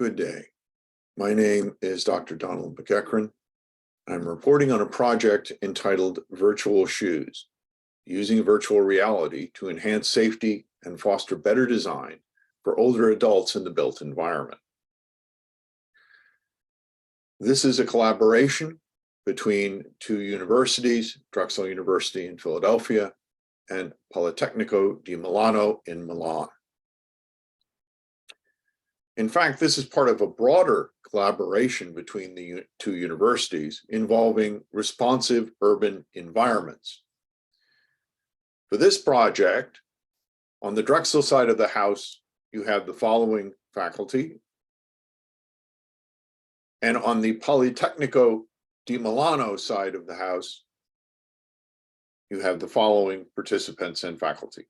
Good day. My name is Dr. Donald McEachron. I'm reporting on a project entitled Virtual Shoes, using virtual reality to enhance safety and foster better design for older adults in the built environment. This is a collaboration between two universities, Drexel University in Philadelphia and Politecnico di Milano in Milan. In fact, this is part of a broader collaboration between the two universities involving responsive urban environments. For this project, on the Drexel side of the house, you have the following faculty. And on the Politecnico di Milano side of the house, you have the following participants and faculty.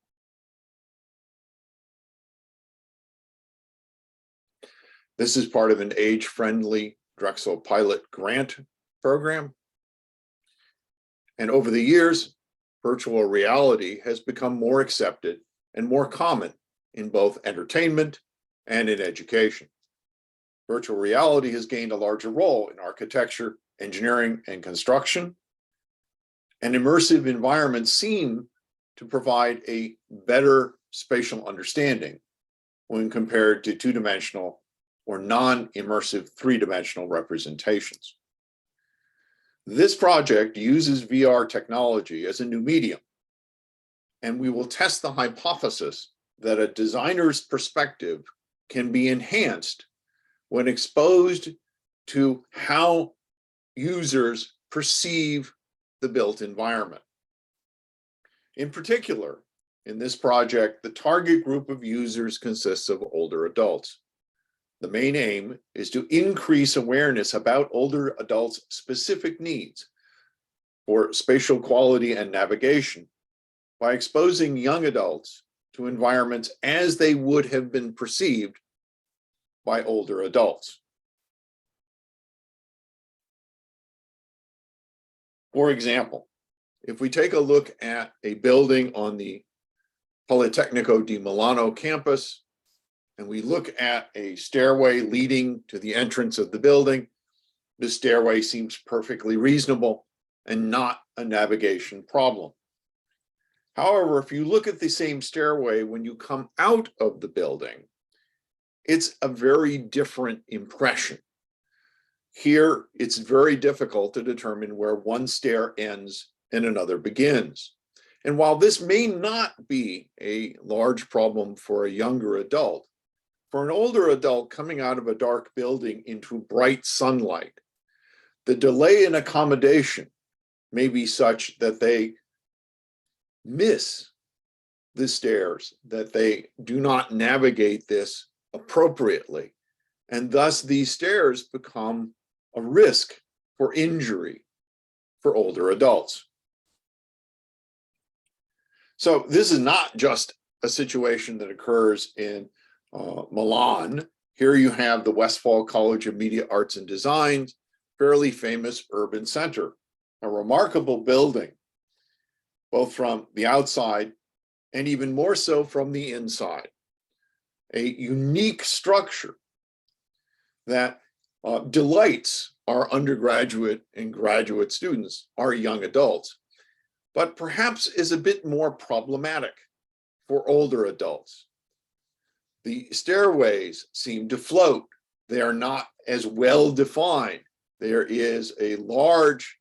This is part of an age-friendly Drexel pilot grant program. And over the years, virtual reality has become more accepted and more common in both entertainment and in education. Virtual reality has gained a larger role in architecture, engineering, and construction. And immersive environments seem to provide a better spatial understanding when compared to two-dimensional or non-immersive three-dimensional representations. This project uses VR technology as a new medium, and we will test the hypothesis that a designer's perspective can be enhanced when exposed to how users perceive the built environment. In particular, in this project, the target group of users consists of older adults. The main aim is to increase awareness about older adults' specific needs for spatial quality and navigation by exposing young adults to environments as they would have been perceived by older adults. For example, if we take a look at a building on the Politecnico di Milano campus, and we look at a stairway leading to the entrance of the building, the stairway seems perfectly reasonable and not a navigation problem. However, if you look at the same stairway when you come out of the building, it's a very different impression. Here, it's very difficult to determine where one stair ends and another begins. And while this may not be a large problem for a younger adult, for an older adult coming out of a dark building into bright sunlight, the delay in accommodation may be such that they miss the stairs, that they do not navigate this appropriately. And thus these stairs become a risk for injury for older adults. So this is not just a situation that occurs in Milan. Here you have the Westfall College of Media Arts and Design, fairly famous urban center, a remarkable building, both from the outside and even more so from the inside. A unique structure that delights our undergraduate and graduate students, our young adults, but perhaps is a bit more problematic for older adults. The stairways seem to float. They are not as well defined. There is a large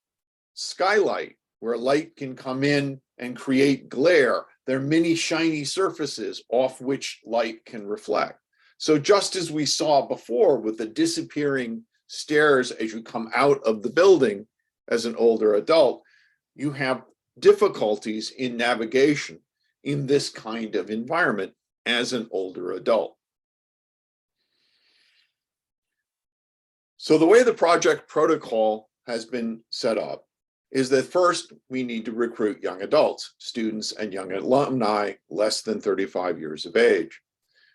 skylight where light can come in and create glare. There are many shiny surfaces off which light can reflect. So just as we saw before with the disappearing stairs as you come out of the building as an older adult, you have difficulties in navigation in this kind of environment as an older adult. So the way the project protocol has been set up is that first we need to recruit young adults, students and young alumni less than 35 years of age.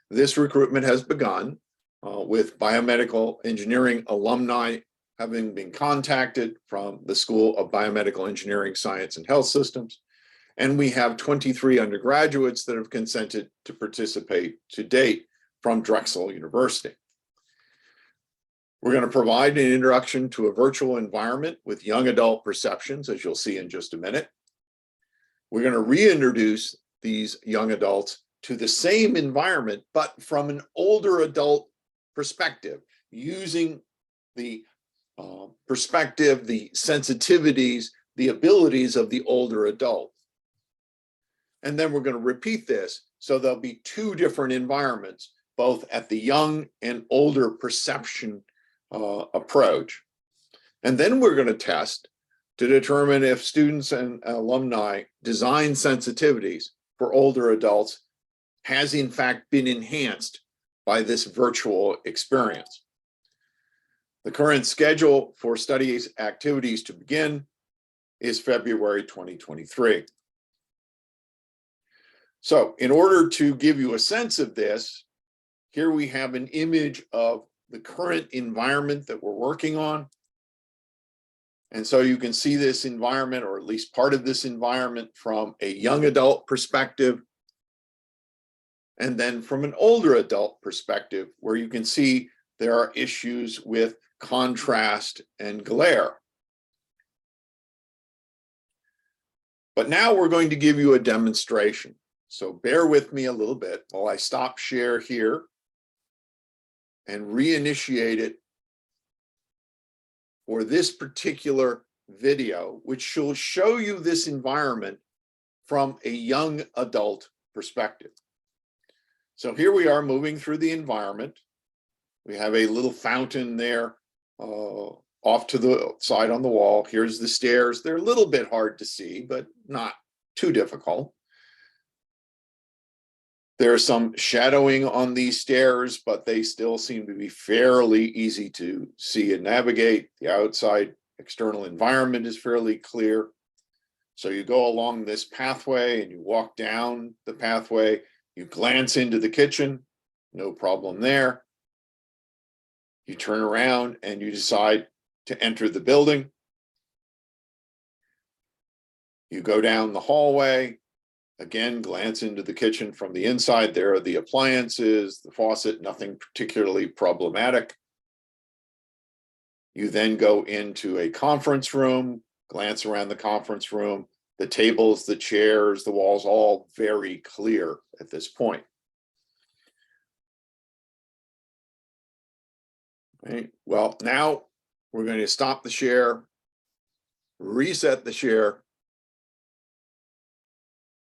This recruitment has begun with biomedical engineering alumni having been contacted from the School of Biomedical Engineering, Science and Health Systems. And we have 23 undergraduates that have consented to participate to date from Drexel University. We're going to provide an introduction to a virtual environment with young adult perceptions, as you'll see in just a minute. We're going to reintroduce these young adults to the same environment, but from an older adult perspective, using the perspective, the sensitivities, the abilities of the older adult. And then we're going to repeat this, so there'll be two different environments, both at the young and older perception approach. And then we're going to test to determine if students and alumni design sensitivities for older adults has in fact been enhanced by this virtual experience. The current schedule for studies activities to begin is February 2023. So in order to give you a sense of this, here we have an image of the current environment that we're working on. And so you can see this environment, or at least part of this environment, from a young adult perspective, and then from an older adult perspective, where you can see there are issues with contrast and glare. But now we're going to give you a demonstration. So bear with me a little bit while I stop share here and reinitiate it for this particular video, which will show you this environment from a young adult perspective. So here we are moving through the environment. We have a little fountain there off to the side on the wall. Here's the stairs. They're a little bit hard to see, but not too difficult. There's some shadowing on these stairs, but they still seem to be fairly easy to see and navigate. The outside external environment is fairly clear. So you go along this pathway and you walk down the pathway, you glance into the kitchen, no problem there. You turn around and you decide to enter the building. You go down the hallway. Again, glance into the kitchen from the inside. There are the appliances, the faucet, nothing particularly problematic. You then go into a conference room, glance around the conference room, the tables, the chairs, the walls, all very clear at this point. Okay. Well, now we're going to stop the share, reset the share,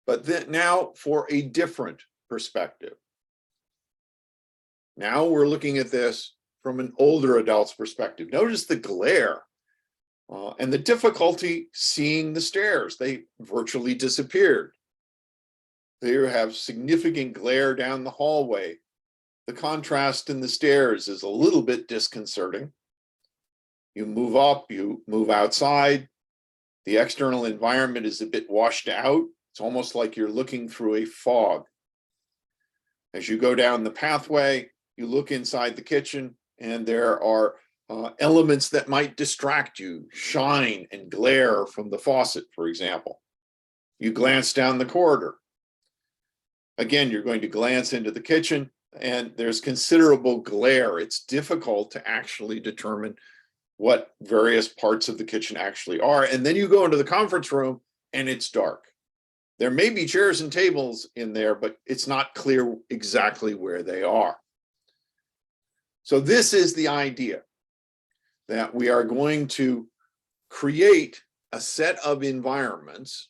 but then now for a different perspective. Now we're looking at this from an older adult's perspective. Notice the glare and the difficulty seeing the stairs. They virtually disappeared. There have significant glare down the hallway. The contrast in the stairs is a little bit disconcerting. You move up, you move outside. The external environment is a bit washed out. It's almost like you're looking through a fog. As you go down the pathway, you look inside the kitchen, and there are elements that might distract you, shine and glare from the faucet, for example. You glance down the corridor. Again, you're going to glance into the kitchen, and there's considerable glare. It's difficult to actually determine what various parts of the kitchen actually are. And then you go into the conference room, and it's dark. There may be chairs and tables in there, but it's not clear exactly where they are. So this is the idea, that we are going to create a set of environments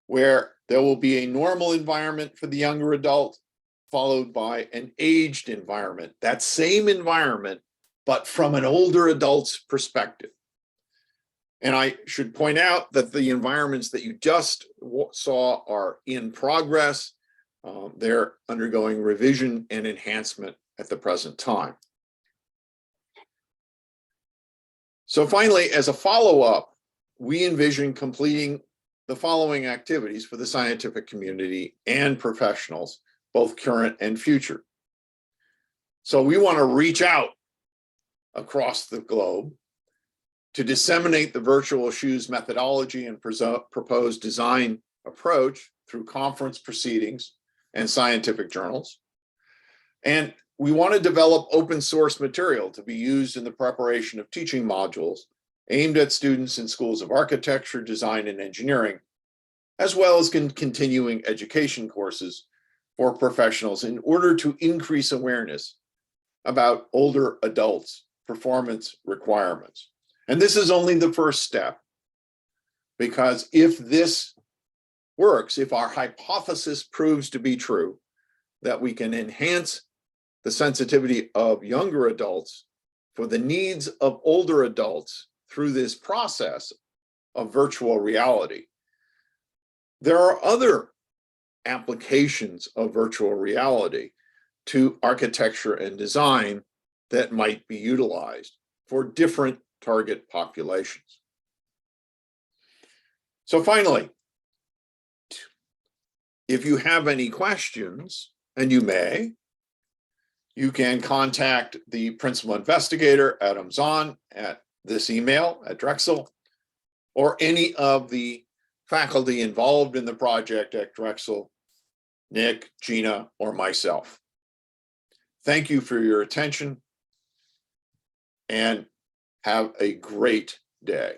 where there will be a normal environment for the younger adult, followed by an aged environment, that same environment, but from an older adult's perspective. And I should point out that the environments that you just saw are in progress. They're undergoing revision and enhancement at the present time. So finally, as a follow-up, we envision completing the following activities for the scientific community and professionals, both current and future. So we want to reach out across the globe to disseminate the virtual shoes methodology and proposed design approach through conference proceedings and scientific journals. And we want to develop open source material to be used in the preparation of teaching modules aimed at students in schools of architecture, design, and engineering, as well as continuing education courses for professionals in order to increase awareness about older adults' performance requirements. And this is only the first step, because if this works, if our hypothesis proves to be true, that we can enhance the sensitivity of younger adults for the needs of older adults through this process of virtual reality. There are other applications of virtual reality to architecture and design that might be utilized for different target populations. So finally, if you have any questions, and you may, you can contact the principal investigator, Adam Zahn, at this email at Drexel, or any of the faculty involved in the project at Drexel, Nick, Gina, or myself. Thank you for your attention, and have a great day.